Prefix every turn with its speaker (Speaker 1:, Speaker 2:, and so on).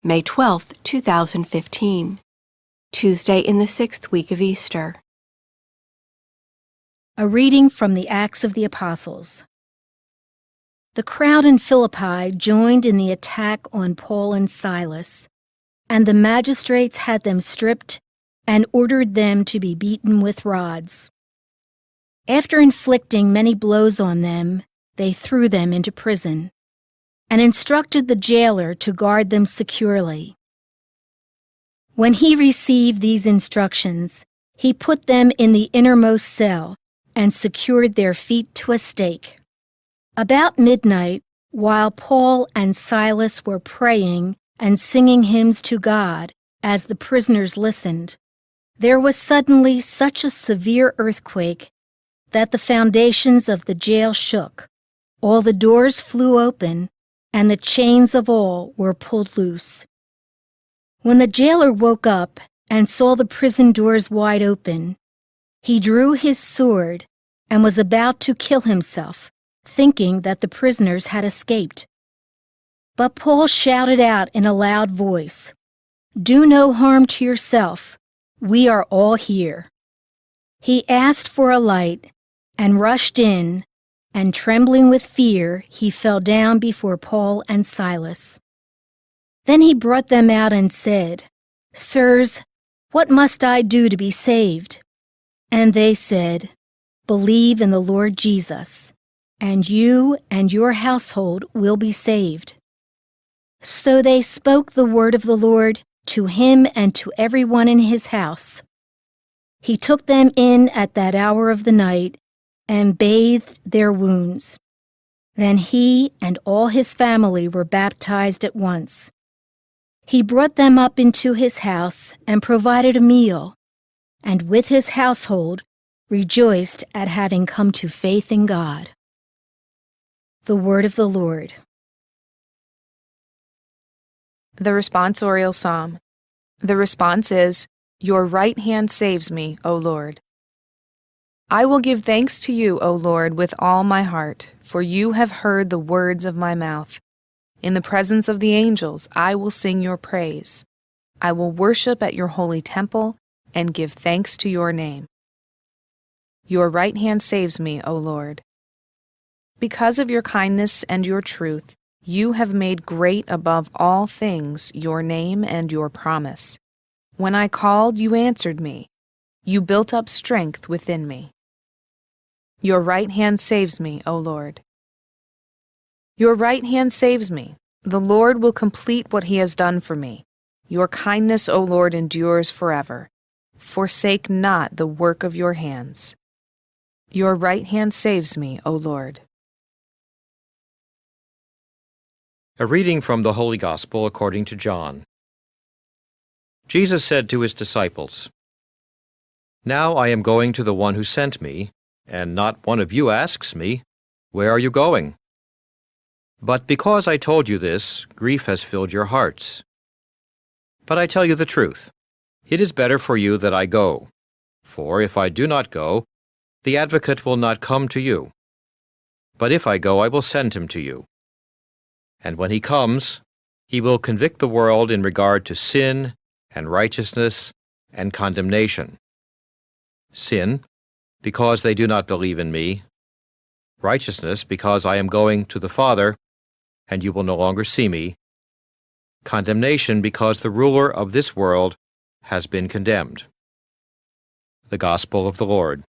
Speaker 1: May 12, 2015, Tuesday in the 6th week of Easter.
Speaker 2: A reading from the Acts of the Apostles. The crowd in Philippi joined in the attack on Paul and Silas, and the magistrates had them stripped and ordered them to be beaten with rods. After inflicting many blows on them, they threw them into prison, and instructed the jailer to guard them securely. When he received these instructions, he put them in the innermost cell and secured their feet to a stake. About midnight, while Paul and Silas were praying and singing hymns to God as the prisoners listened, there was suddenly such a severe earthquake that the foundations of the jail shook, all the doors flew open, and the chains of all were pulled loose. When the jailer woke up and saw the prison doors wide open, he drew his sword and was about to kill himself, thinking that the prisoners had escaped. But Paul shouted out in a loud voice, "Do no harm to yourself. We are all here." He asked for a light and rushed in, and trembling with fear, he fell down before Paul and Silas. Then he brought them out and said, "Sirs, what must I do to be saved?" And they said, "Believe in the Lord Jesus, and you and your household will be saved." So they spoke the word of the Lord to him and to everyone in his house. He took them in at that hour of the night and bathed their wounds. Then he and all his family were baptized at once. He brought them up into his house and provided a meal, and with his household rejoiced at having come to faith in God. The word of the Lord.
Speaker 3: The responsorial psalm. The response is, "Your right hand saves me, O Lord." I will give thanks to you, O Lord, with all my heart, for you have heard the words of my mouth. In the presence of the angels, I will sing your praise. I will worship at your holy temple and give thanks to your name. Your right hand saves me, O Lord. Because of your kindness and your truth, you have made great above all things your name and your promise. When I called, you answered me. You built up strength within me. Your right hand saves me, O Lord. Your right hand saves me. The Lord will complete what he has done for me. Your kindness, O Lord, endures forever. Forsake not the work of your hands. Your right hand saves me, O Lord.
Speaker 4: A reading from the Holy Gospel according to John. Jesus said to his disciples, "Now I am going to the one who sent me, and not one of you asks me, 'Where are you going?' But because I told you this, grief has filled your hearts. But I tell you the truth. It is better for you that I go. For if I do not go, the Advocate will not come to you. But if I go, I will send him to you. And when he comes, he will convict the world in regard to sin and righteousness and condemnation. Sin, because they do not believe in me. Righteousness, because I am going to the Father, and you will no longer see me. Condemnation, because the ruler of this world has been condemned." The Gospel of the Lord.